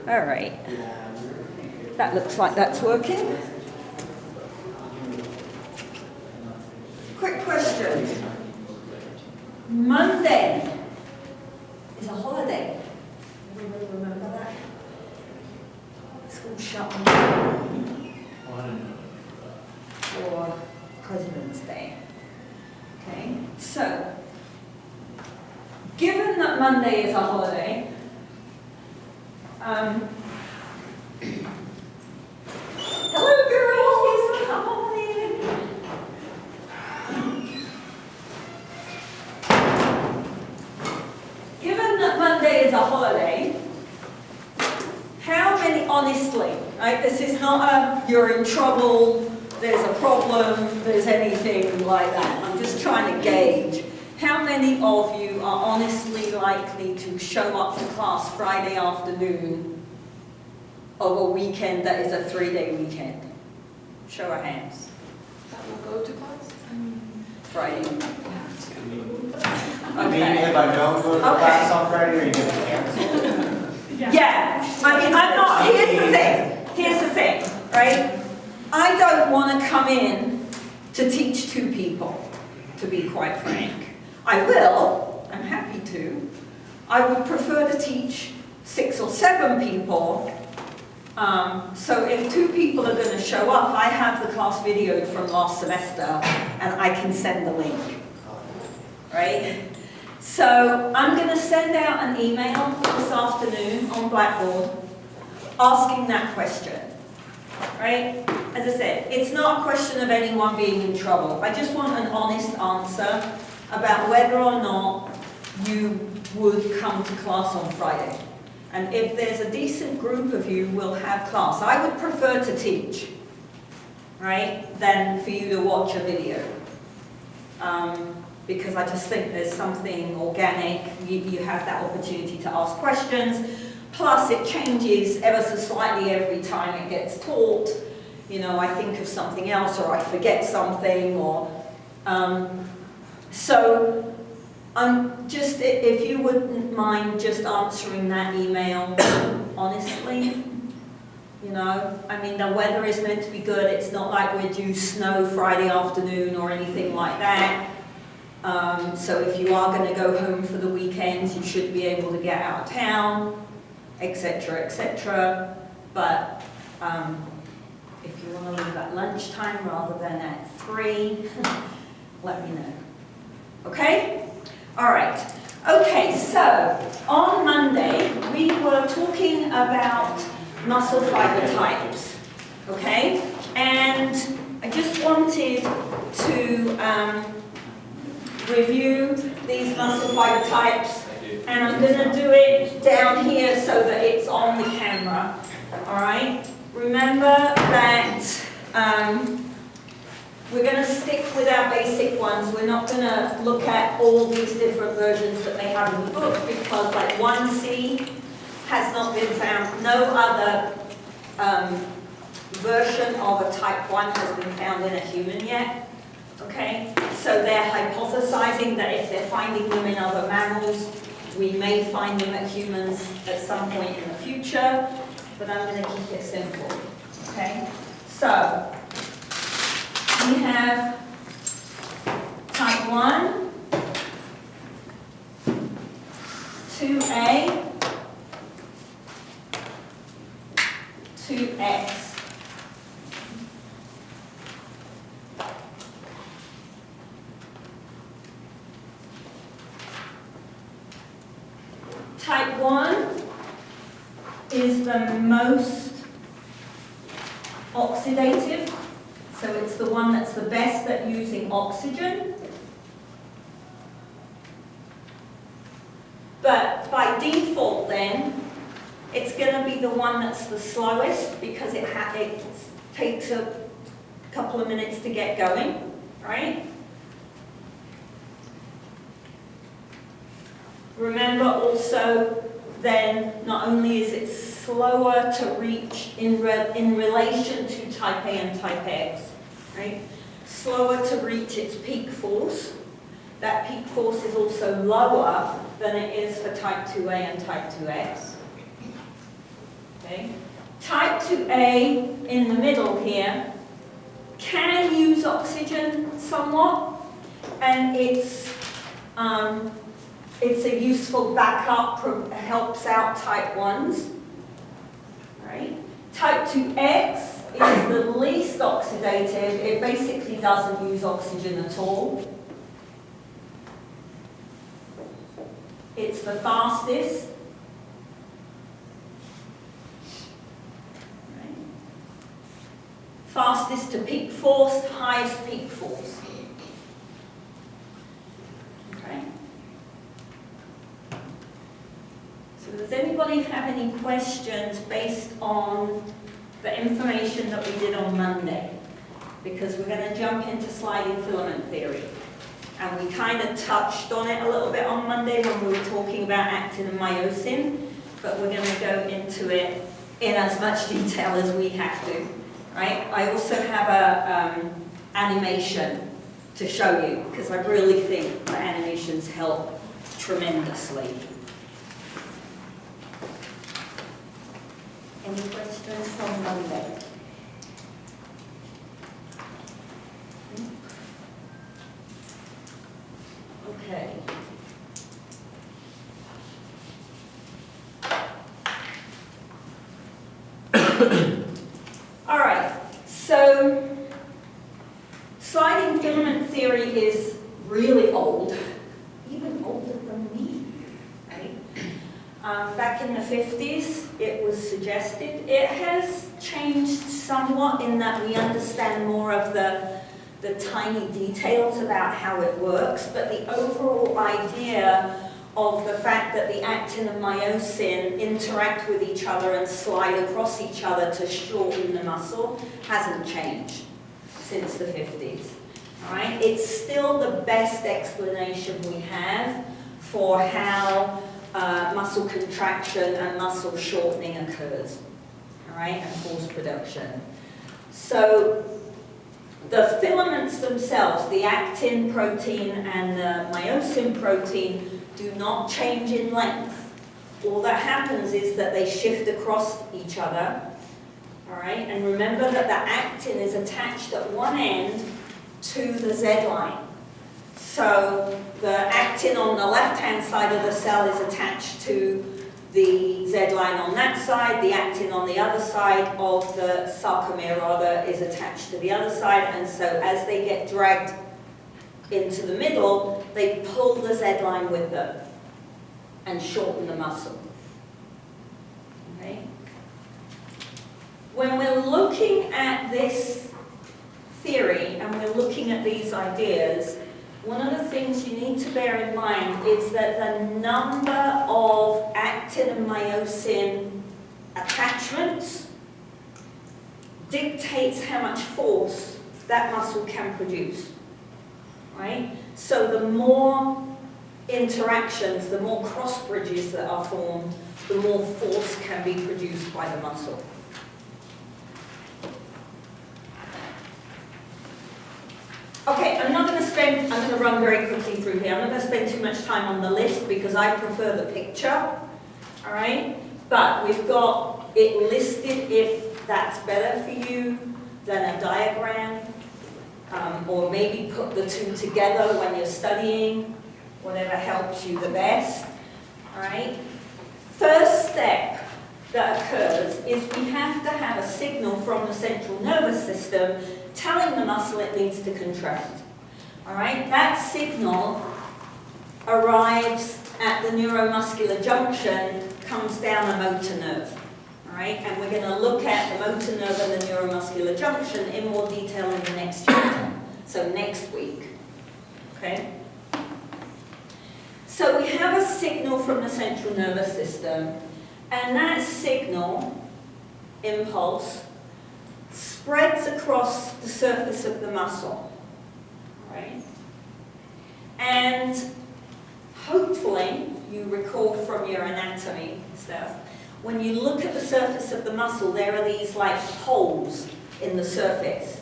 All right. That looks like that's working. Quick question. Monday is a holiday. Everybody remember that? School shut for President's Day. Okay, so given that Monday is a holiday, hello girls, come on in. Given that Monday is a holiday, how many, honestly, right, this is not a, you're in trouble, there's a problem, there's anything like that. I'm just trying to gauge how many of you are honestly likely to show up to class Friday afternoon of a weekend that is a 3-day weekend? Show of hands. That will go to class? Friday. I mean, if I don't go to class on Friday, are you going to cancel? Yeah, I mean, I'm not, here's the thing, right? I don't want to come in to teach 2 people, to be quite frank. I will, I'm happy to. I would prefer to teach 6 or 7 people. So if 2 people are going to show up, I have the class videoed from last semester and I can send the link, right? So I'm going to send out an email this afternoon on Blackboard asking that question, right? As I said, it's not a question of anyone being in trouble. I just want an honest answer about whether or not you would come to class on Friday. And if there's a decent group of you, we'll have class. I would prefer to teach, right, than for you to watch a video. Because I just think there's something organic. You have that opportunity to ask questions. Plus, it changes ever so slightly every time it gets taught. You know, I think of something else, or I forget something, or so I'm just, if you wouldn't mind just answering that email honestly. You know, I mean, the weather is meant to be good. It's not like we're due snow Friday afternoon or anything like that. So if you are going to go home for the weekends, you should be able to get out of town, etc., etc. But if you want to leave at lunchtime rather than at 3, let me know. Okay? All right. Okay, so on Monday, we were talking about muscle fiber types. Okay? And I just wanted to review these muscle fiber types, and I'm going to do it down here so that it's on the camera. All right? Remember that we're going to stick with our basic ones. We're not going to look at all these different versions that they have in the book, because like 1C has not been found. No other version of a type 1 has been found in a human yet. Okay, so they're hypothesizing that if they're finding them in other mammals, we may find them at humans at some point in the future, but I'm going to keep it simple. Okay, so we have type 1, 2A, 2X. Type 1 is the most oxidative, so it's the one that's the best at using oxygen. But by default then, it's going to be the one that's the slowest, because it takes a couple of minutes to get going, right? Remember also, then, not only is it slower to reach in relation to type A and type X, right? Slower to reach its peak force. That peak force is also lower than it is for type 2A and type 2X. Okay. Type 2A in the middle here can use oxygen somewhat, and it's a useful backup, helps out type 1s. Right? Type 2X is the least oxidative. It basically doesn't use oxygen at all. It's the fastest. Right? Fastest to peak force, highest peak force. Okay. So does anybody have any questions based on the information that we did on Monday? Because we're going to jump into sliding filament theory. And we kind of touched on it a little bit on Monday when we were talking about actin and myosin, but we're going to go into it in as much detail as we have to, right? I also have a animation to show you, because I really think the animations help tremendously. Any questions from Monday? Okay. All right, so sliding filament theory is really old, even older than me, right? Back in the 50s, it was suggested. It has changed somewhat in that we understand more of the tiny details about how it works, but the overall idea of the fact that the actin and myosin interact with each other and slide across each other to shorten the muscle hasn't changed since the 50s. All right? It's still the best explanation we have for how muscle contraction and muscle shortening occurs, all right, and force production. So the filaments themselves, the actin protein and the myosin protein, do not change in length. All that happens is that they shift across each other, all right? And remember that the actin is attached at one end to the Z line. So the actin on the left-hand side of the cell is attached to the Z line on that side, the actin on the other side of the sarcomere rather is attached to the other side, and so as they get dragged into the middle, they pull the Z line with them and shorten the muscle. Okay? When we're looking at this theory and we're looking at these ideas, one of the things you need to bear in mind is that the number of actin and myosin attachments dictates how much force that muscle can produce, right? So the more interactions, the more cross bridges that are formed, the more force can be produced by the muscle. Okay, I'm going to run very quickly through here. I'm not going to spend too much time on the list because I prefer the picture, all right? But we've got it listed if that's better for you than a diagram, or maybe put the two together when you're studying, whatever helps you the best, all right? First step that occurs is we have to have a signal from the central nervous system telling the muscle it needs to contract. All right, that signal arrives at the neuromuscular junction, comes down a motor nerve. All right, and we're going to look at the motor nerve and the neuromuscular junction in more detail in the next chapter. So next week. Okay. So we have a signal from the central nervous system, and that signal, impulse, spreads across the surface of the muscle, right? And hopefully, you recall from your anatomy stuff, when you look at the surface of the muscle, there are these like holes in the surface.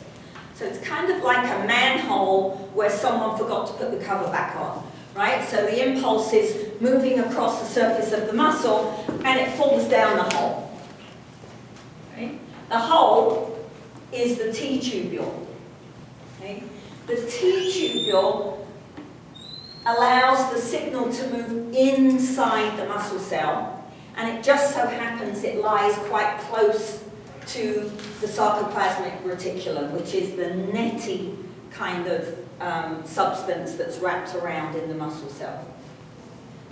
So it's kind of like a manhole where someone forgot to put the cover back on, right? So the impulse is moving across the surface of the muscle, and it falls down the hole. Right? The hole is the T-tubule. Okay? The T-tubule allows the signal to move inside the muscle cell, and it just so happens it lies quite close to the sarcoplasmic reticulum, which is the netty kind of substance that's wrapped around in the muscle cell.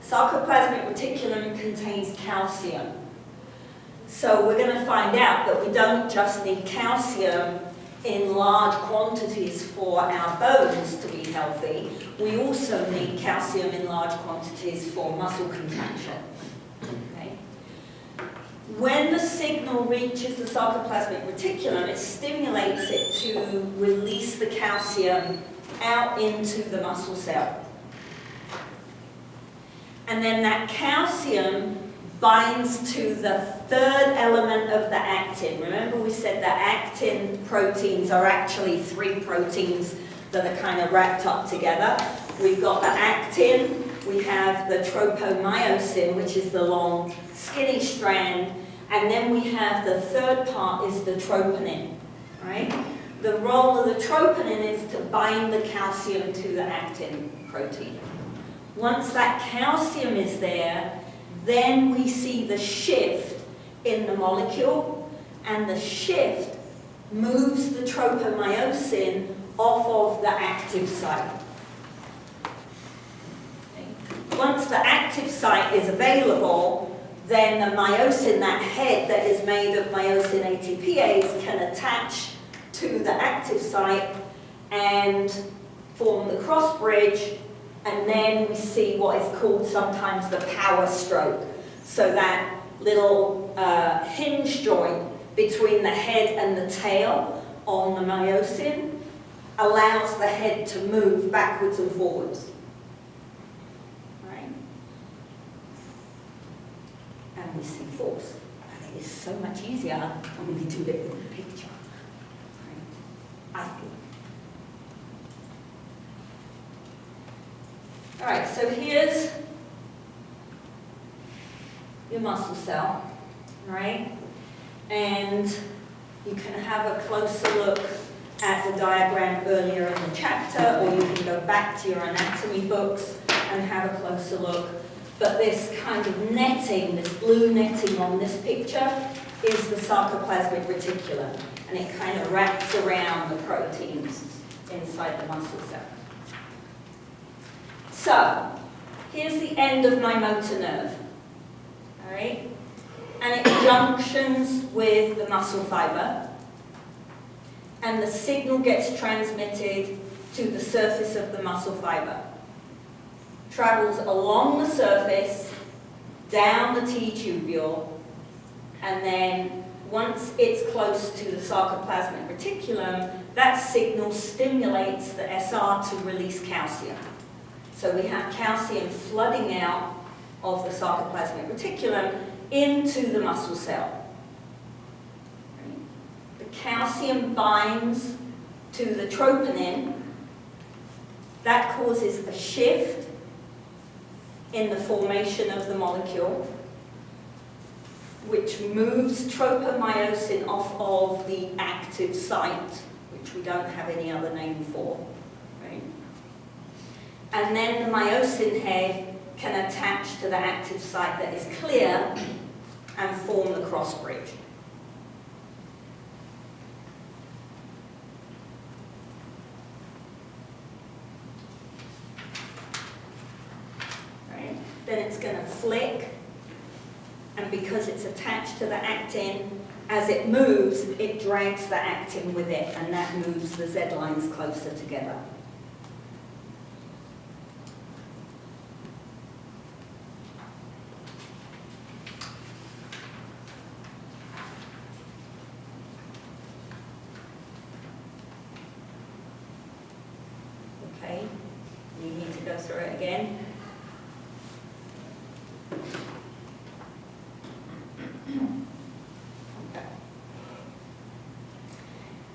Sarcoplasmic reticulum contains calcium. So we're going to find out that we don't just need calcium in large quantities for our bones to be healthy, we also need calcium in large quantities for muscle contraction. Okay? When the signal reaches the sarcoplasmic reticulum, it stimulates it to release the calcium out into the muscle cell. And then that calcium binds to the third element of the actin. Remember we said that actin proteins are actually 3 proteins that are kind of wrapped up together. We've got the actin, we have the tropomyosin, which is the long skinny strand, and then we have the third part is the troponin, right? The role of the troponin is to bind the calcium to the actin protein. Once that calcium is there, then we see the shift in the molecule, and the shift moves the tropomyosin off of the active site. Okay. Once the active site is available, then the myosin, that head that is made of myosin ATPase, can attach to the active site and form the cross bridge. And then we see what is called sometimes the power stroke. So that little hinge joint between the head and the tail on the myosin allows the head to move backwards and forwards. Right? And we see force. And it is so much easier when we do it with a picture. Right? I think. All right, so here's your muscle cell, right? And you can have a closer look at the diagram earlier in the chapter, or you can go back to your anatomy books and have a closer look. But this kind of netting, this blue netting on this picture, is the sarcoplasmic reticulum, and it kind of wraps around the proteins inside the muscle cell. So, here's the end of my motor nerve, all right? And it junctions with the muscle fiber, and the signal gets transmitted to the surface of the muscle fiber. Travels along the surface, down the T-tubule, and then once it's close to the sarcoplasmic reticulum, that signal stimulates the SR to release calcium. So we have calcium flooding out of the sarcoplasmic reticulum into the muscle cell. The calcium binds to the troponin. That causes a shift in the formation of the molecule, which moves tropomyosin off of the active site, which we don't have any other name for. Right? And then the myosin head can attach to the active site that is clear and form the cross bridge. Right? Then it's going to flick, and because it's attached to the actin, as it moves, it drags the actin with it, and that moves the Z lines closer together. Okay, you need to go through it again. Okay.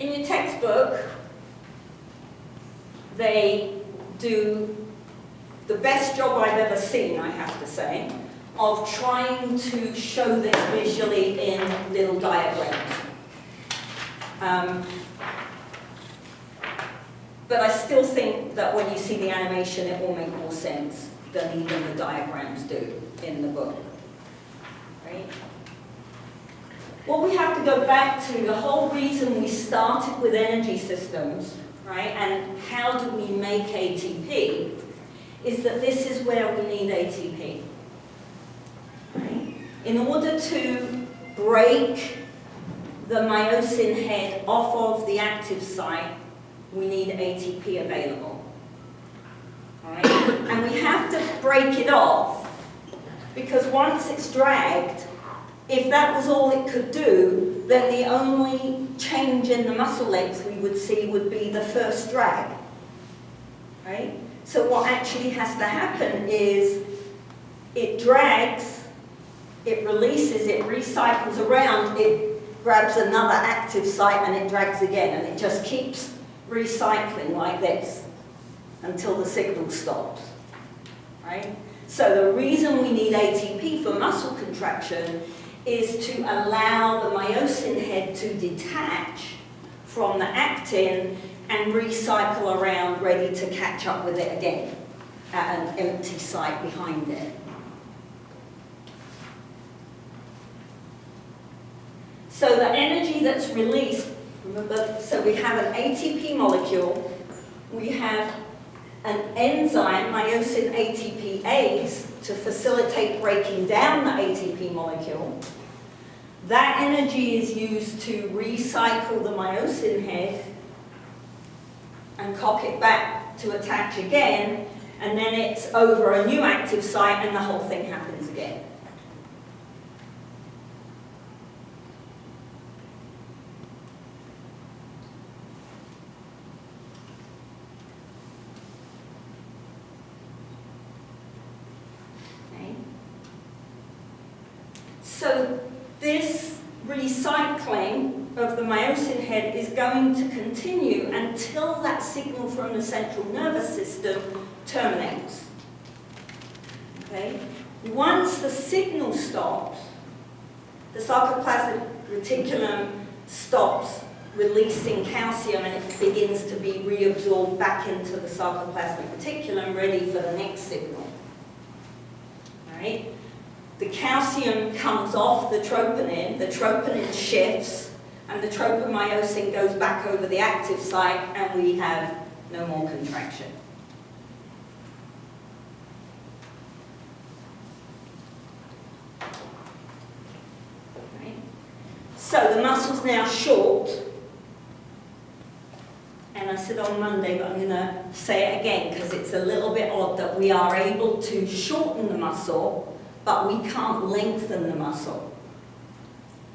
In your textbook, they do the best job I've ever seen, I have to say, of trying to show this visually in little diagrams. But I still think that when you see the animation, it will make more sense than even the diagrams do in the book, right? What we have to go back to, the whole reason we started with energy systems, right, and how do we make ATP, is that this is where we need ATP. Right? In order to break the myosin head off of the active site, we need ATP available. Right? And we have to break it off because once it's dragged, if that was all it could do, then the only change in the muscle length we would see would be the first drag. Right? So what actually has to happen is it drags, it releases, it recycles around, it grabs another active site and it drags again, and it just keeps recycling like this until the signal stops. Right? So the reason we need ATP for muscle contraction is to allow the myosin head to detach from the actin and recycle around, ready to catch up with it again at an empty site behind it. So the energy that's released, remember, so we have an ATP molecule, we have an enzyme, myosin ATPase, to facilitate breaking down the ATP molecule. That energy is used to recycle the myosin head and cock it back to attach again, and then it's over a new active site and the whole thing happens again. Okay. So this recycling of the myosin head is going to continue until that signal from the central nervous system terminates. Okay? Once the signal stops, the sarcoplasmic reticulum stops releasing calcium and it begins to be reabsorbed back into the sarcoplasmic reticulum, ready for the next signal. All right? The calcium comes off the troponin shifts, and the tropomyosin goes back over the active site, and we have no more contraction. Right? So the muscle's now short, and I said on Monday, but I'm going to say it again because it's a little bit odd that we are able to shorten the muscle, but we can't lengthen the muscle.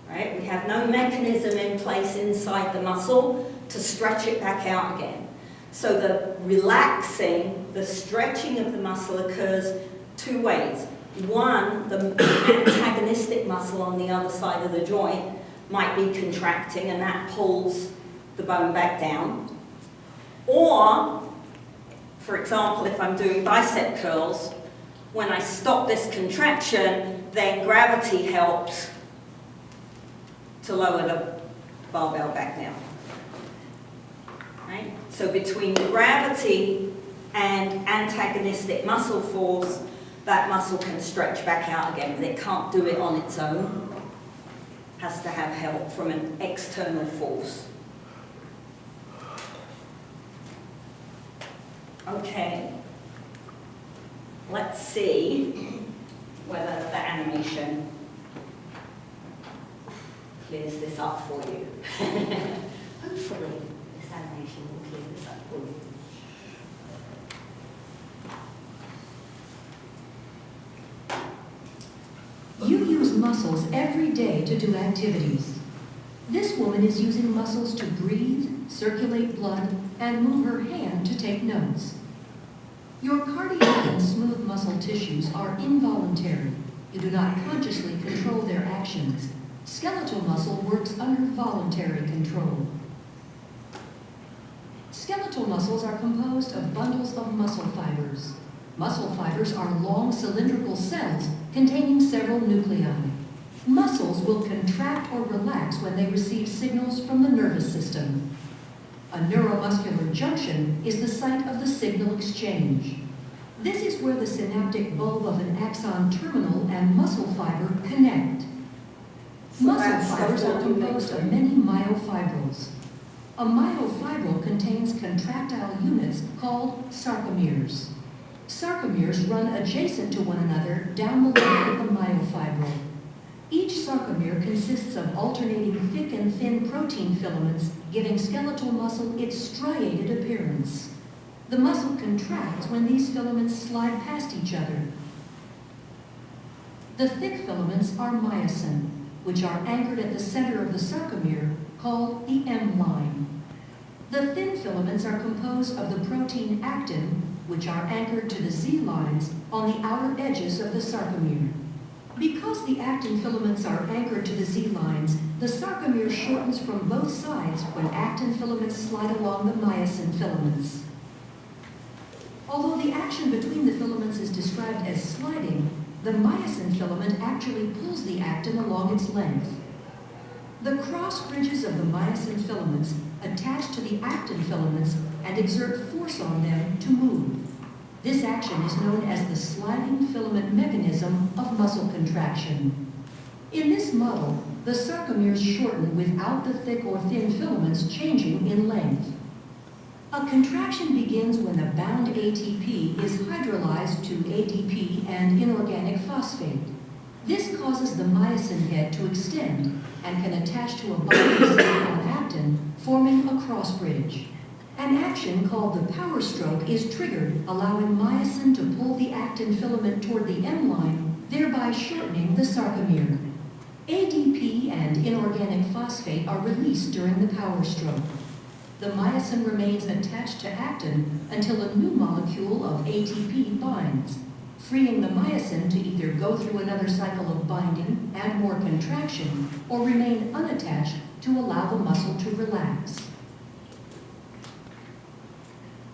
Right? We have no mechanism in place inside the muscle to stretch it back out again. So the relaxing, the stretching of the muscle occurs two ways. One, the antagonistic muscle on the other side of the joint might be contracting, and that pulls the bone back down. Or, for example, if I'm doing bicep curls, when I stop this contraction, then gravity helps to lower the barbell back down. Right? So between gravity and antagonistic muscle force, that muscle can stretch back out again, but it can't do it on its own. It has to have help from an external force. Okay. Let's see whether the animation clears this up for you. Hopefully, this animation will clear this up for you. You use muscles every day to do activities. This woman is using muscles to breathe, circulate blood, and move her hand to take notes. Your cardiac and smooth muscle tissues are involuntary. You do not consciously control their actions. Skeletal muscle works under voluntary control. Skeletal muscles are composed of bundles of muscle fibers. Muscle fibers are long cylindrical cells containing several nuclei. Muscles will contract or relax when they receive signals from the nervous system. A neuromuscular junction is the site of the signal exchange. This is where the synaptic bulb of an axon terminal and muscle fiber connect. Muscle fibers are composed of many myofibrils. A myofibril contains contractile units called sarcomeres. Sarcomeres run adjacent to one another down the length of the myofibril. Each sarcomere consists of alternating thick and thin protein filaments, giving skeletal muscle its striated appearance. The muscle contracts when these filaments slide past each other. The thick filaments are myosin, which are anchored at the center of the sarcomere, called the M line. The thin filaments are composed of the protein actin, which are anchored to the Z lines on the outer edges of the sarcomere. Because the actin filaments are anchored to the Z lines, the sarcomere shortens from both sides when actin filaments slide along the myosin filaments. Although the action between the filaments is described as sliding, the myosin filament actually pulls the actin along its length. The cross bridges of the myosin filaments attach to the actin filaments and exert force on them to move. This action is known as the sliding filament mechanism of muscle contraction. In this model, the sarcomeres shorten without the thick or thin filaments changing in length. A contraction begins when the bound ATP is hydrolyzed to ADP and inorganic phosphate. This causes the myosin head to extend and can attach to a binding site on actin, forming a cross bridge. An action called the power stroke is triggered, allowing myosin to pull the actin filament toward the M line, thereby shortening the sarcomere. ADP and inorganic phosphate are released during the power stroke. The myosin remains attached to actin until a new molecule of ATP binds, freeing the myosin to either go through another cycle of binding, add more contraction, or remain unattached to allow the muscle to relax.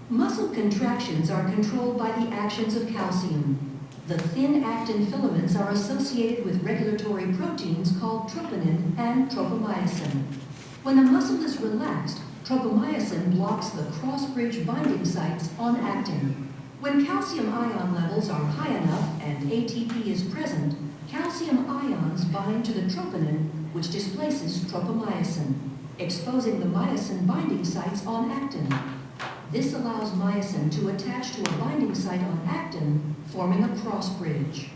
Muscle contractions are controlled by the actions of calcium. The thin actin filaments are associated with regulatory proteins called troponin and tropomyosin. When the muscle is relaxed, tropomyosin blocks the cross-bridge binding sites on actin. When calcium ion levels are high enough and ATP is present, calcium ions bind to the troponin, which displaces tropomyosin, exposing the myosin binding sites on actin. This allows myosin to attach to a binding site on actin, forming a cross bridge.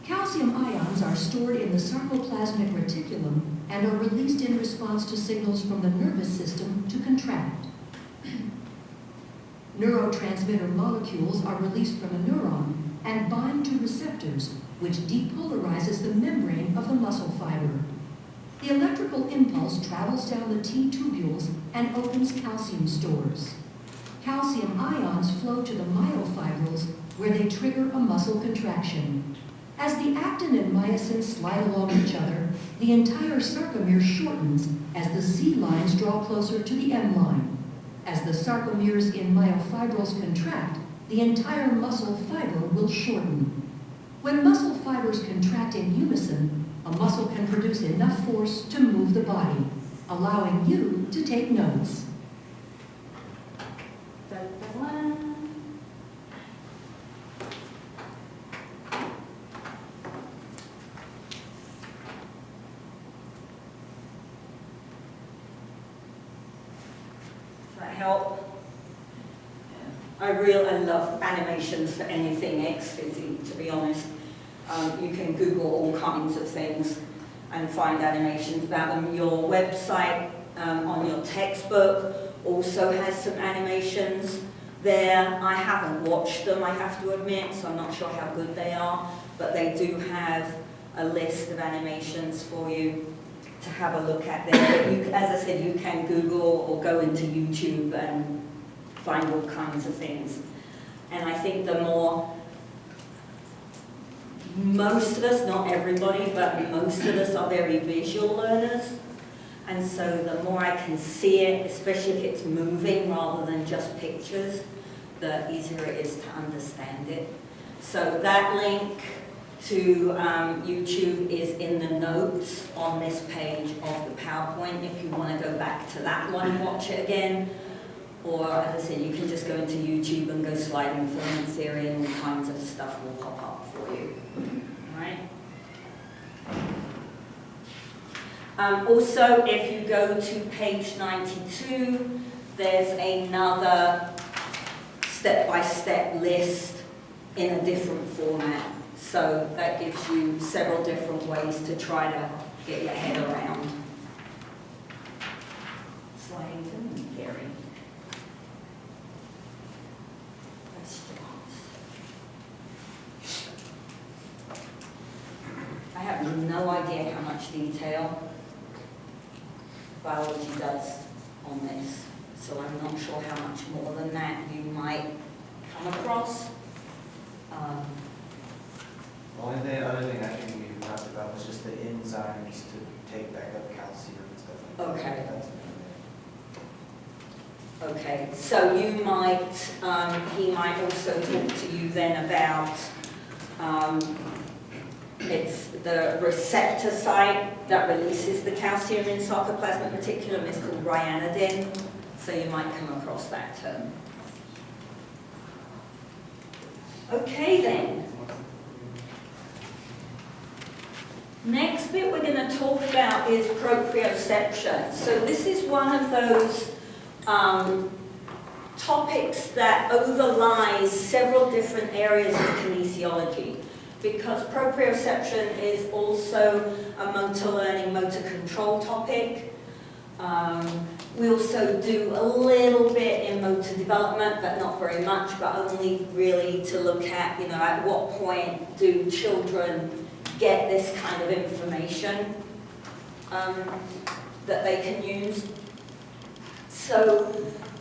Calcium ions are stored in the sarcoplasmic reticulum and are released in response to signals from the nervous system to contract. Neurotransmitter molecules are released from a neuron and bind to receptors, which depolarizes the membrane of the muscle fiber. The electrical impulse travels down the T tubules and opens calcium stores. Calcium ions flow to the myofibrils, where they trigger a muscle contraction. As the actin and myosin slide along each other, the entire sarcomere shortens as the Z lines draw closer to the M line. As the sarcomeres in myofibrils contract, the entire muscle fiber will shorten. When muscle fibers contract in unison, a muscle can produce enough force to move the body, allowing you to take notes. Help. I love animations for anything ex-physy, to be honest. You can Google all kinds of things and find animations about them. Your website on your textbook also has some animations there. I haven't watched them, I have to admit, so I'm not sure how good they are, but they do have a list of animations for you to have a look at there. But you, as I said, you can Google or go into YouTube and find all kinds of things. And I think the more, most of us, not everybody, but most of us are very visual learners. And so the more I can see it, especially if it's moving rather than just pictures, the easier it is to understand it. So that link to YouTube is in the notes on this page of the PowerPoint if you want to go back to that one and watch it again. Or, as I said, you can just go into YouTube and go sliding film theory and all kinds of stuff will pop up for you. All right? Also, if you go to page 92, there's another step-by-step list in a different format. So that gives you several different ways to try to get your head around sliding film theory. I have no idea how much detail biology does on this, so I'm not sure how much more than that you might come across. The only other thing I think we talked about was just the enzymes to take back up calcium and stuff like that. Okay. That's Okay, so you might, he might also talk to you then about, it's the receptor site that releases the calcium in sarcoplasmic reticulum is called ryanodin, so you might come across that term. Okay then. Next bit we're going to talk about is proprioception. So this is one of those topics that overlies several different areas of kinesiology, because proprioception is also a motor learning, motor control topic. We also do a little bit in motor development, but not very much, but only really to look at, at what point do children get this kind of information that they can use. So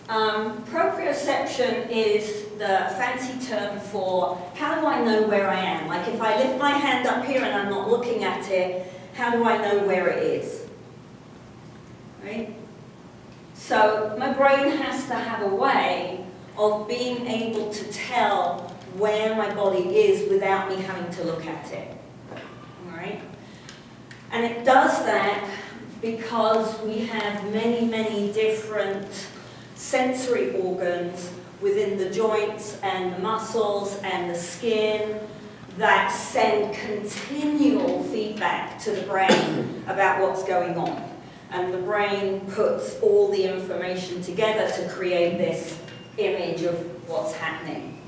proprioception is the fancy term for how do I know where I am? Like if I lift my hand up here and I'm not looking at it, how do I know where it is? Right? So my brain has to have a way of being able to tell where my body is without me having to look at it. All right? And it does that because we have many, many different sensory organs within the joints and the muscles and the skin that send continual feedback to the brain about what's going on. And the brain puts all the information together to create this image of what's happening.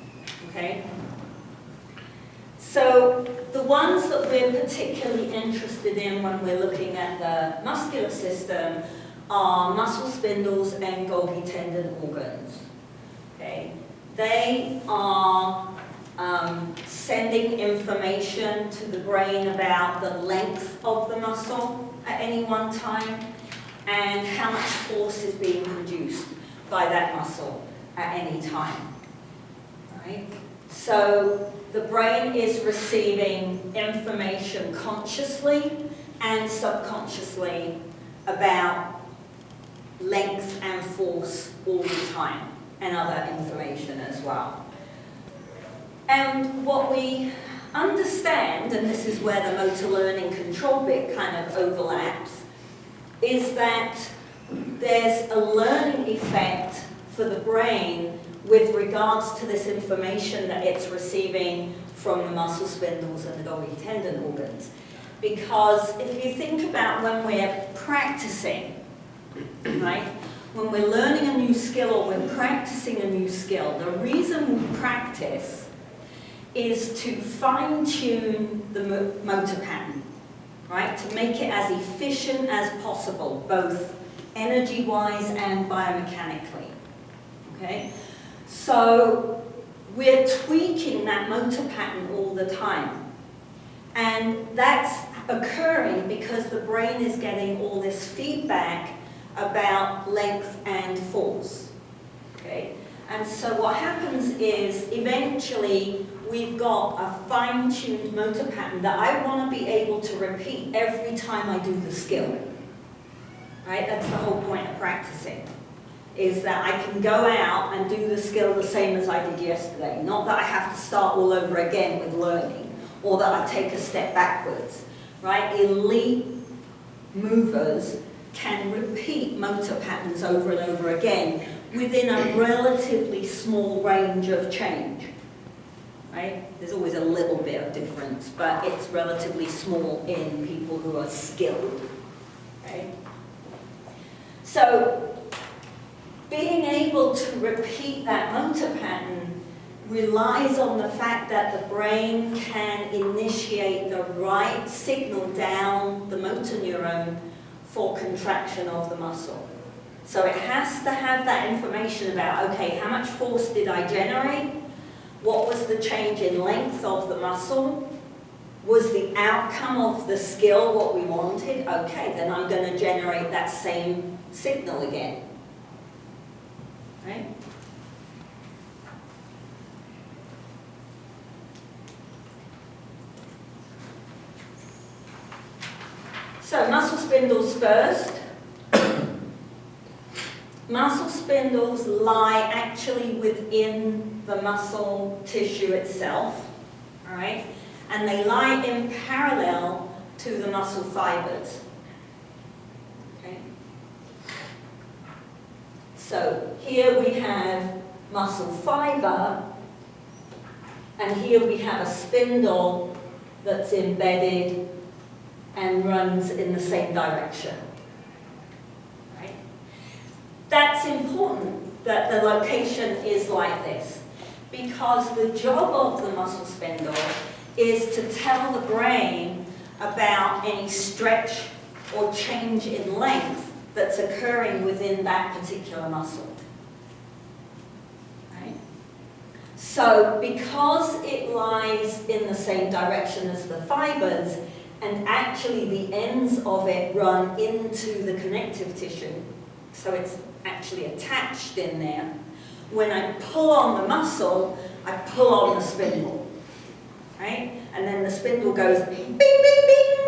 Okay? So the ones that we're particularly interested in when we're looking at the muscular system are muscle spindles and Golgi tendon organs. Okay? They are sending information to the brain about the length of the muscle at any one time and how much force is being produced by that muscle at any time. Right? So the brain is receiving information consciously and subconsciously about length and force all the time, and other information as well. And what we understand, and this is where the motor learning control bit kind of overlaps, is that there's a learning effect for the brain with regards to this information that it's receiving from the muscle spindles and the Golgi tendon organs. Because if you think about when we're practicing, right? When we're learning a new skill or we're practicing a new skill, the reason we practice is to fine-tune the motor pattern, right? To make it as efficient as possible, both energy-wise and biomechanically, okay? So we're tweaking that motor pattern all the time. And that's occurring because the brain is getting all this feedback about length and force, okay? And so what happens is eventually we've got a fine-tuned motor pattern that I want to be able to repeat every time I do the skill, right? That's the whole point of practicing, is that I can go out and do the skill the same as I did yesterday. Not that I have to start all over again with learning, or that I take a step backwards, right? Elite movers can repeat motor patterns over and over again within a relatively small range of change, right? There's always a little bit of difference, but it's relatively small in people who are skilled, right? So being able to repeat that motor pattern relies on the fact that the brain can initiate the right signal down the motor neuron for contraction of the muscle. So it has to have that information about, okay, how much force did I generate? What was the change in length of the muscle? Was the outcome of the skill what we wanted? Okay, then I'm going to generate that same signal again. Right? So muscle spindles first. Muscle spindles lie actually within the muscle tissue itself, all right? And they lie in parallel to the muscle fibers. Okay? So here we have muscle fiber, and here we have a spindle that's embedded and runs in the same direction. Right? That's important that the location is like this, because the job of the muscle spindle is to tell the brain about any stretch or change in length that's occurring within that particular muscle. Right? So because it lies in the same direction as the fibers, and actually the ends of it run into the connective tissue, so it's actually attached in there. When I pull on the muscle, I pull on the spindle, right? And then the spindle goes bing, bing, bing,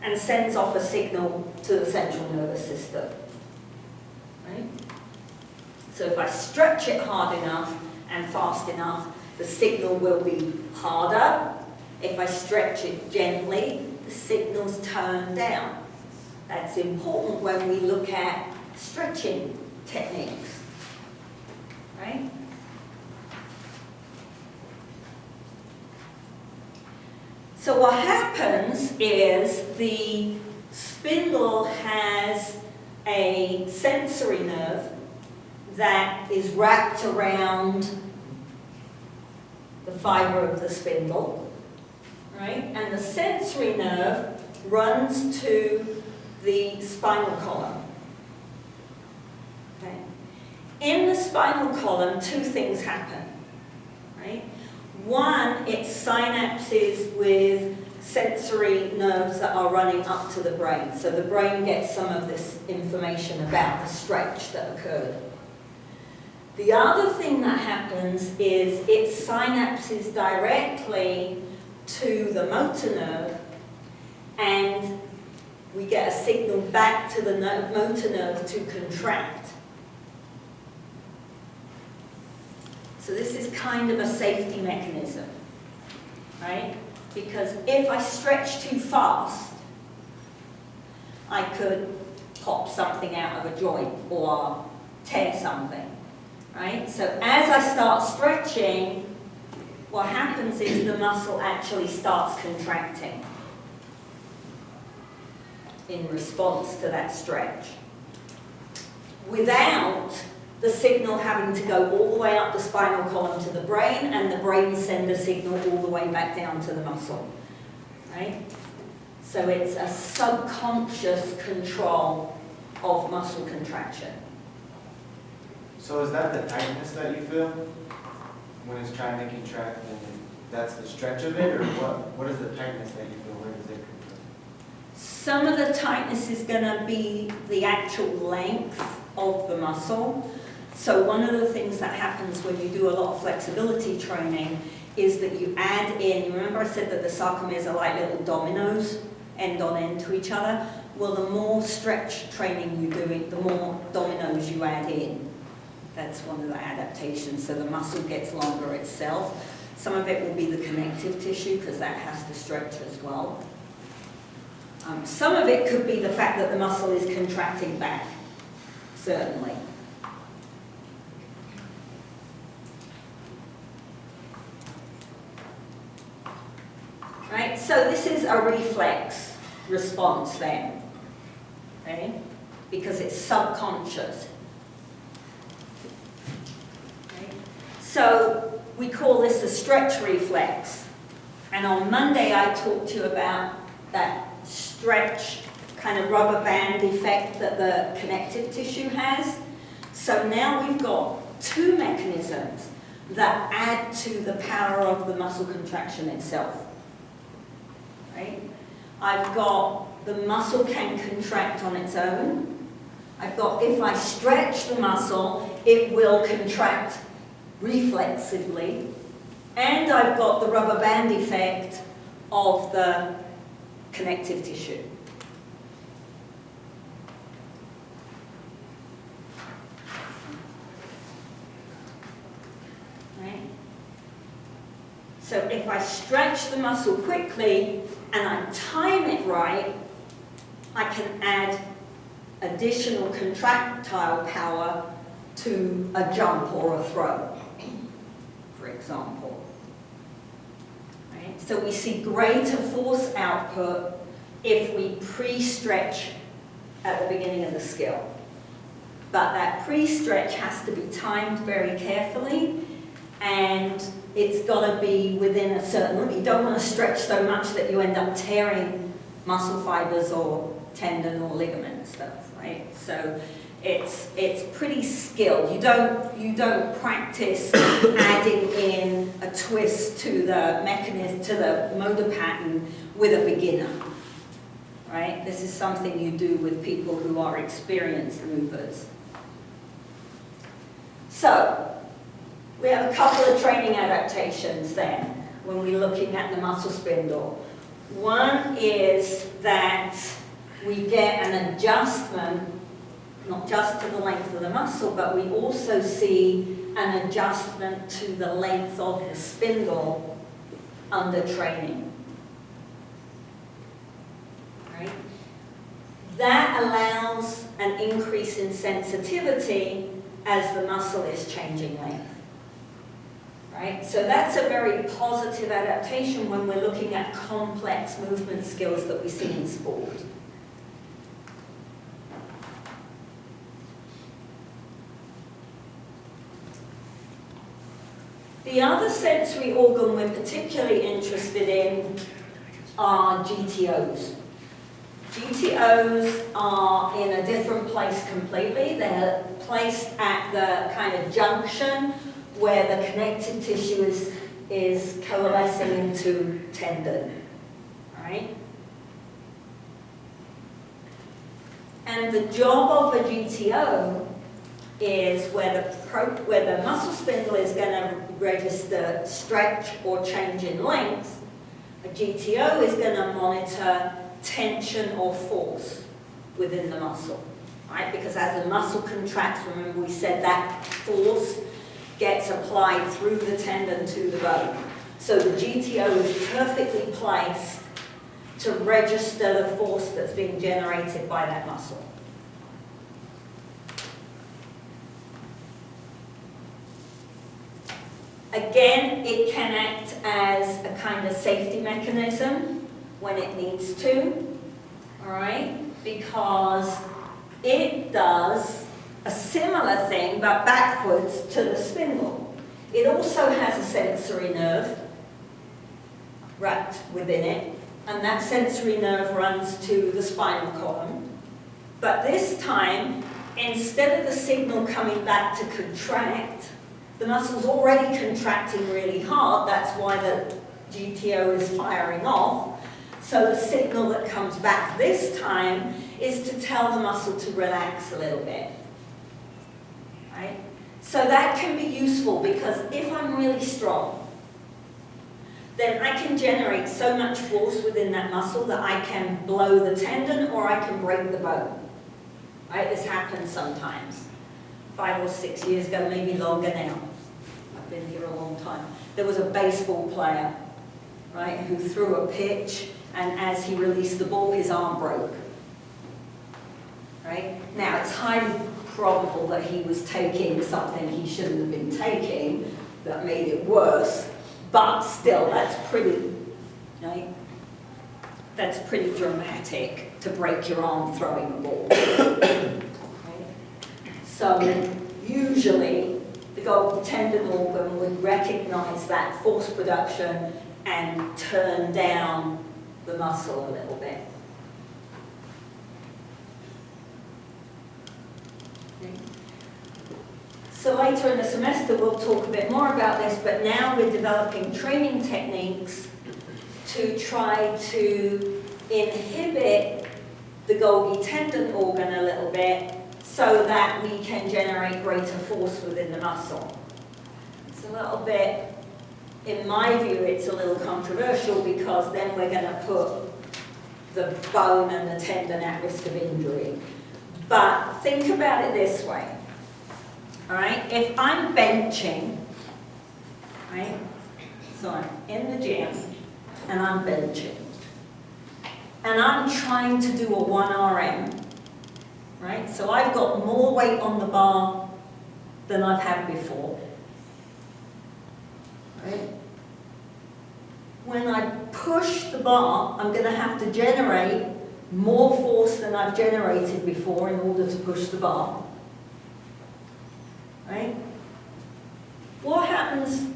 and sends off a signal to the central nervous system, right? So if I stretch it hard enough and fast enough, the signal will be harder. If I stretch it gently, the signals turn down. That's important when we look at stretching techniques, right? So what happens is the spindle has a sensory nerve that is wrapped around the fiber of the spindle, right? And the sensory nerve runs to the spinal column. Okay? In the spinal column, two things happen, right? One, it synapses with sensory nerves that are running up to the brain. So the brain gets some of this information about the stretch that occurred. The other thing that happens is it synapses directly to the motor nerve, and we get a signal back to the motor nerve to contract. So this is kind of a safety mechanism, right? Because if I stretch too fast, I could pop something out of a joint or tear something, right? So as I start stretching, what happens is the muscle actually starts contracting in response to that stretch, without the signal having to go all the way up the spinal column to the brain, and the brain send a signal all the way back down to the muscle, right? So it's a subconscious control of muscle contraction. So is that the tightness that you feel when it's trying to contract, and that's the stretch of it, or what is the tightness that you feel? Where does it come from? Some of the tightness is going to be the actual length of the muscle. So one of the things that happens when you do a lot of flexibility training is that you add in, remember I said that the sarcomeres are like little dominoes, end on end to each other? Well, the more stretch training you do, the more dominoes you add in. That's one of the adaptations, so the muscle gets longer itself. Some of it will be the connective tissue because that has to stretch as well. Some of it could be the fact that the muscle is contracting back, certainly. Right, so this is a reflex response then, okay? Because it's subconscious. Okay? So we call this a stretch reflex. And on Monday I talked to you about that stretch kind of rubber band effect that the connective tissue has. So now we've got two mechanisms that add to the power of the muscle contraction itself. Right? I've got the muscle can contract on its own. I've got if I stretch the muscle, it will contract reflexively. And I've got the rubber band effect of the connective tissue. Right? So if I stretch the muscle quickly and I time it right, I can add additional contractile power to a jump or a throw, for example. Right? So we see greater force output if we pre-stretch at the beginning of the skill. But that pre-stretch has to be timed very carefully, and it's got to be within a certain limit. You don't want to stretch so much that you end up tearing muscle fibers or tendon or ligament stuff, right? So it's pretty skilled. You don't practice adding in a twist to the mechanism, to the motor pattern with a beginner, right? This is something you do with people who are experienced movers. So we have a couple of training adaptations then when we're looking at the muscle spindle. One is that we get an adjustment, not just to the length of the muscle, but we also see an adjustment to the length of the spindle under training. Right? That allows an increase in sensitivity as the muscle is changing length. Right? So that's a very positive adaptation when we're looking at complex movement skills that we see in sport. The other sensory organ we're particularly interested in are GTOs. GTOs are in a different place completely. They're placed at the kind of junction where the connective tissue is coalescing into tendon, right? And the job of a GTO is where the muscle spindle is going to register stretch or change in length, a GTO is going to monitor tension or force within the muscle, right? Because as the muscle contracts, remember we said that force gets applied through the tendon to the bone. So the GTO is perfectly placed to register the force that's being generated by that muscle. Again, it can act as a kind of safety mechanism when it needs to, all right? Because it does a similar thing, but backwards to the spindle. It also has a sensory nerve wrapped within it, and that sensory nerve runs to the spinal column. But this time, instead of the signal coming back to contract, the muscle's already contracting really hard. That's why the GTO is firing off. So the signal that comes back this time is to tell the muscle to relax a little bit. Right? So that can be useful because if I'm really strong, then I can generate so much force within that muscle that I can blow the tendon or I can break the bone. Right? This happens sometimes. 5 or 6 years ago, maybe longer now. been here a long time. There was a baseball player, right, who threw a pitch, and as he released the ball, his arm broke. Right? Now, it's highly probable that he was taking something he shouldn't have been taking that made it worse, but still, that's pretty, right? That's pretty dramatic to break your arm throwing a ball. Right? So, usually, the Golgi tendon organ would recognize that force production and turn down the muscle a little bit. Okay. So later in the semester we'll talk a bit more about this, but now we're developing training techniques to try to inhibit the Golgi tendon organ a little bit so that we can generate greater force within the muscle. It's a little bit, in my view, it's a little controversial because then we're going to put the bone and the tendon at risk of injury. But think about it this way, all right? If I'm benching, right? So I'm in the gym and I'm benching. And I'm trying to do a 1 RM, right? So I've got more weight on the bar than I've had before, right? When I push the bar, I'm going to have to generate more force than I've generated before in order to push the bar, right? What happens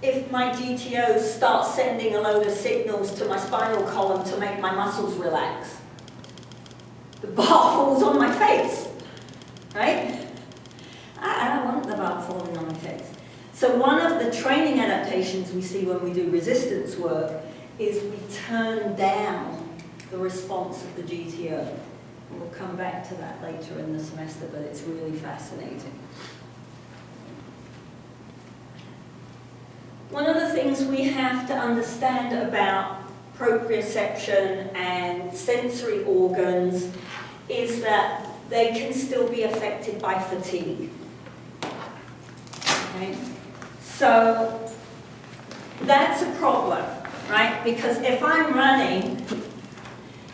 if my GTOs start sending a load of signals to my spinal column to make my muscles relax? The bar falls on my face, right? I don't want the bar falling on my face. So one of the training adaptations we see when we do resistance work is we turn down the response of the GTO. We'll come back to that later in the semester, but it's really fascinating. One of the things we have to understand about proprioception and sensory organs is that they can still be affected by fatigue. Okay? So that's a problem, right? Because if I'm running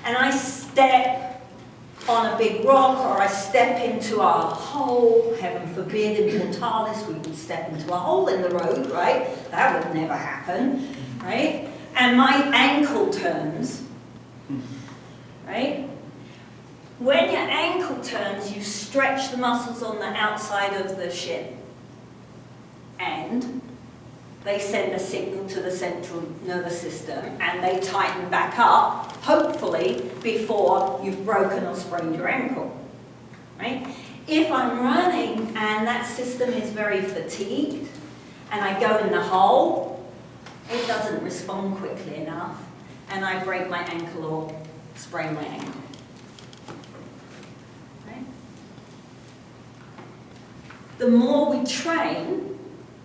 and I step on a big rock or I step into a hole, heaven forbid, in Mortalis, we would step into a hole in the road, right? That would never happen, right? And my ankle turns, right? When your ankle turns, you stretch the muscles on the outside of the shin. And they send a signal to the central nervous system and they tighten back up, hopefully, before you've broken or sprained your ankle, right? If I'm running and that system is very fatigued and I go in the hole, it doesn't respond quickly enough and I break my ankle or sprain my ankle. Right? The more we train,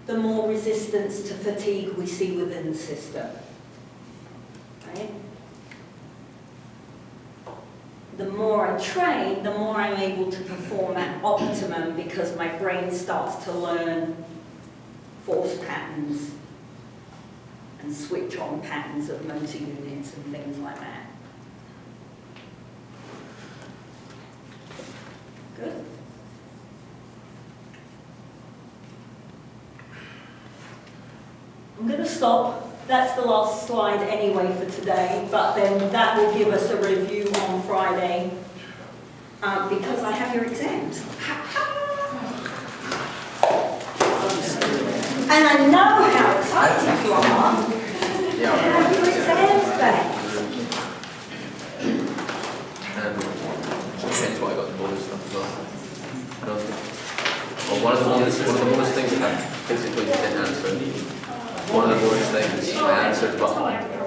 the more resistance to fatigue we see within the system. Right? The more I train, the more I'm able to perform at optimum because my brain starts to learn force patterns and switch on patterns of motor units and things like that. Good. I'm going to stop. That's the last slide anyway for today, but then that will give us a review on Friday because I have your exams. And I know how excited you are. You have your exams back. Hence why I got the bonus stuff as well. Well, one of the bonus things that physically didn't answer. One of the bonus things I answered but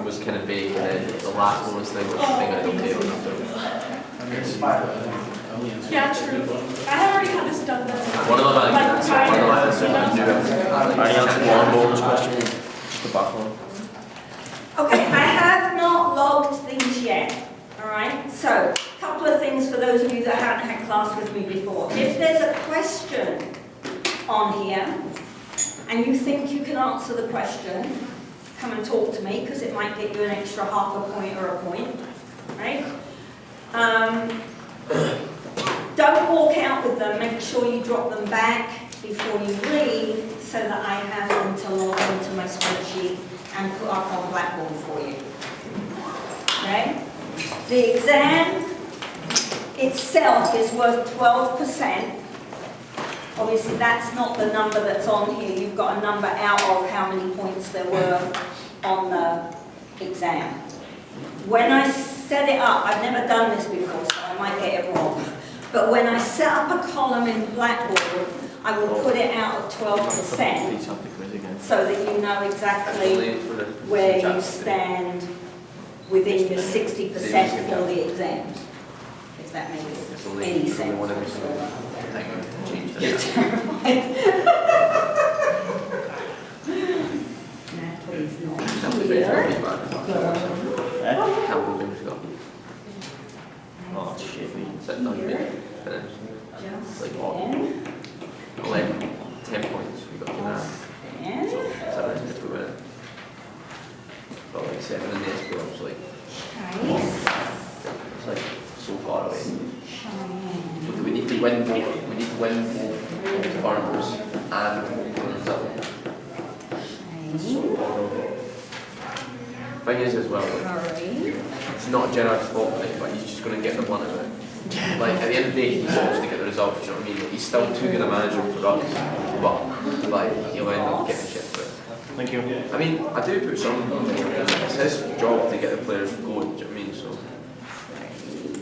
was kind of vague, and then the last bonus thing was the thing I don't take enough of. Yeah, true. I had already had this done then. One of them I answered, I knew it. I answered one bonus question, just the back one. Okay, I have not logged things yet. Alright, so a couple of things for those of you that haven't had class with me before. If there's a question on here, and you think you can answer the question, come and talk to me, because it might get you an extra half a point or a point, right? Don't walk out with them, make sure you drop them back before you leave, so that I have them to log into my spreadsheet and put up on Blackboard for you. Okay? The exam itself is worth 12%. Obviously, that's not the number that's on here. You've got a number out of how many points there were on the exam. When I set it up, I've never done this before, so I might get it wrong. But when I set up a column in Blackboard, I will put it out of 12%, so that you know exactly where you stand within your 60% for the exam. If that makes any sense. You're terrified. Natalie's not here. Oh, shit, we Set done, finished. Like what? 11, 10 points we got to that. And So 7 if we win. But like 7 in the SPO, it's like, it's like so far away. We need to win both. We need to win both farmers and Glenville. Thing is as well, like, it's not Gerard's fault, like, but he's just going to get the one of it. Like at the end of the day, he wants to get the results. You know what I mean? Like, he's still too good a manager for us, but like he'll end up getting shit for it. Thank you. I mean, I do put some. It's his job to get the players going. Do you know what I mean? So,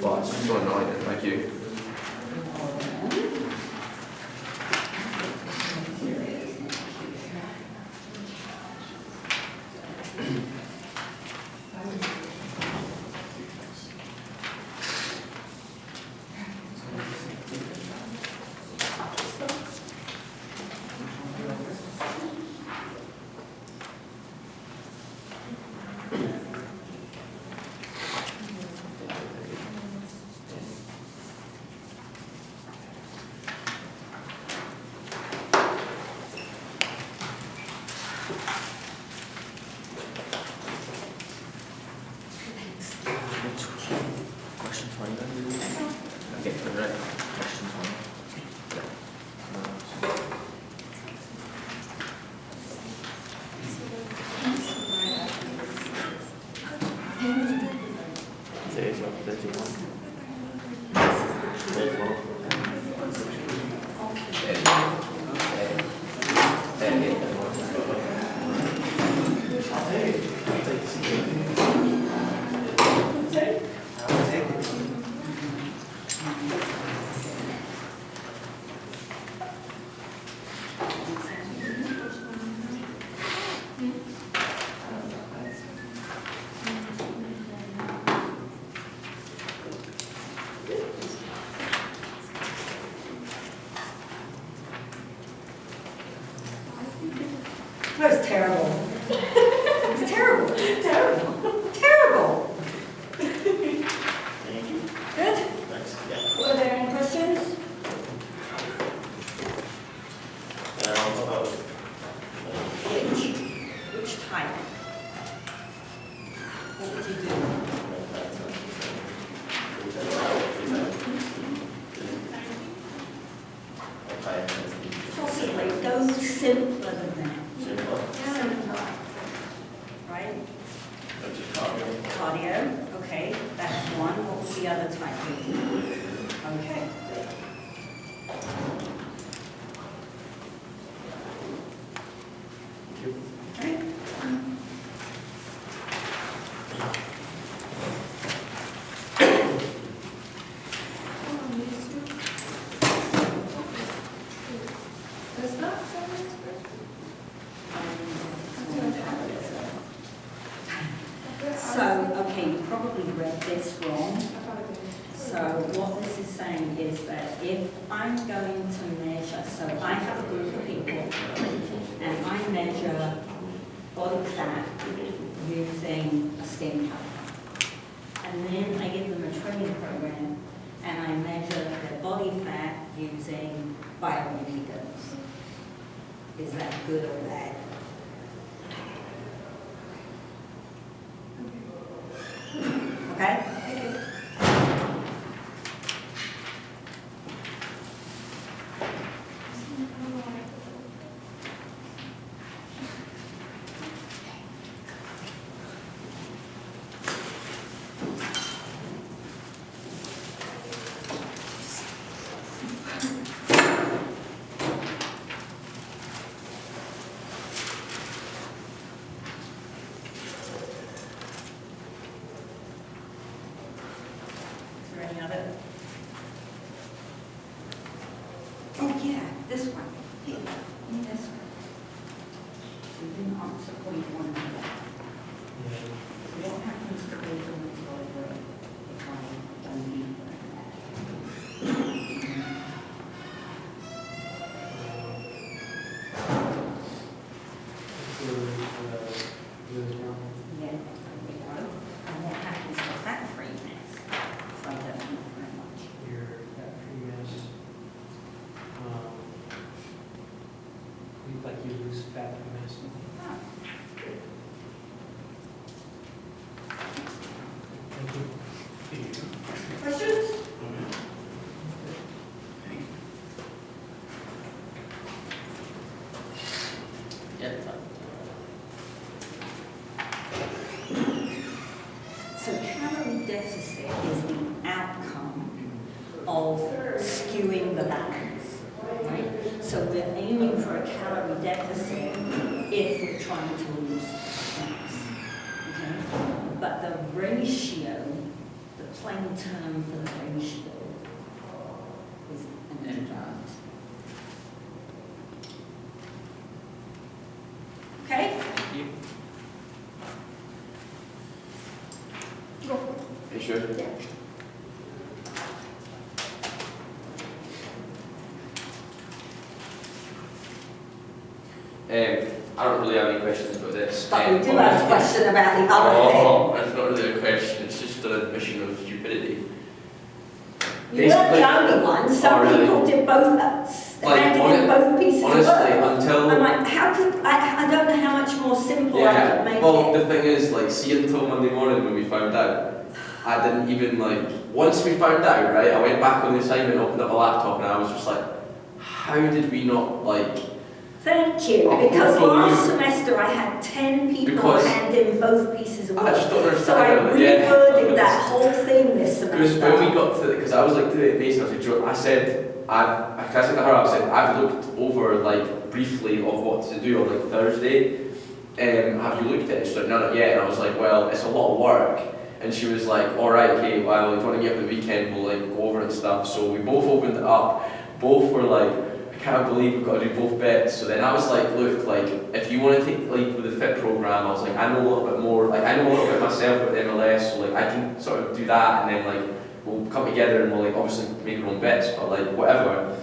but it's so annoying. Thank you. Question 20 then? Okay, right. Question 20. that was terrible. It was terrible. Terrible. Terrible. Thank you. Good? Thanks. Yeah. Were there any questions? Which type? What would you do? Possibly go simpler than that. Simpler. Right? Cardio, okay, that's one. What was the other type? Okay. Right. So, okay, you probably read this wrong. So what this is saying is that if I'm going to measure, so I have a group of people and I measure body fat using a skin color. And then I give them a training program and I measure their body fat using bioimpedance. is that good or bad? Okay? Is there any other? Oh, yeah, this one. Here, this one. We didn't answer point one. So what happens to those on the library if I don't need that? Yeah, there we go. And what happens to that free mess if I don't need very much? Your factory mess. Like you lose factory mess. Oh, Thank you. questions? Yeah. So calorie deficit is the outcome of skewing the balance, right? So we're aiming for a calorie deficit if we're trying to lose mass, okay? But the ratio, the plain term for the ratio is an adjunct. Okay? Thank you. You sure? I don't really have any questions about this. But we do have a question about the other thing. Oh, it's not really a question, it's just an admission of stupidity. You weren't Basically- the only one, some Oh, really? people did both, Like, handed in both pieces of Honestly, work. until... I'm like, how could, I don't know how much more simple I could make well, it. the thing is, like, see until Monday morning when we found out, I didn't even, like, once we found out, right, I went back on the assignment, opened up a laptop, and I was just like, how did we not, like... Thank you, Oh, because well, last you- semester I had 10 people Because- hand in both pieces of I work. just don't understand So I how, yeah. reworded that whole thing this Because semester. when we got to, because I was like doing it based on, I said, I said to her, I said, I've looked over like briefly of what to do on like Thursday. Have you looked at it? She's like, no, not yet. And I was like, well, it's a lot of work. And she was like, all right, okay, well, if you want to get up the weekend, we'll like go over and stuff. So we both opened it up. Both were like, I can't believe we've got to do both bits. So then I was like, look, like, if you want to take the lead with the FIT program, I was like, I know a little bit more, like, I know a little bit myself with MLS, so like, I can sort of do that, and then like, we'll come together and we'll like, obviously make our own bits, but like, whatever.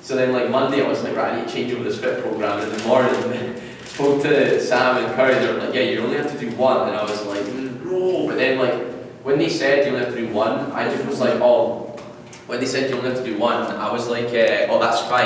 So then like, Monday I was like, right, I need to change over this FIT program, and in the morning, spoke to Sam and Curry, they were like, yeah, you only have to do one, and I was like, no, but then like, when they said you only have to do one, I just was like, oh, when they said you only have to do one, I was like, oh, that's fine.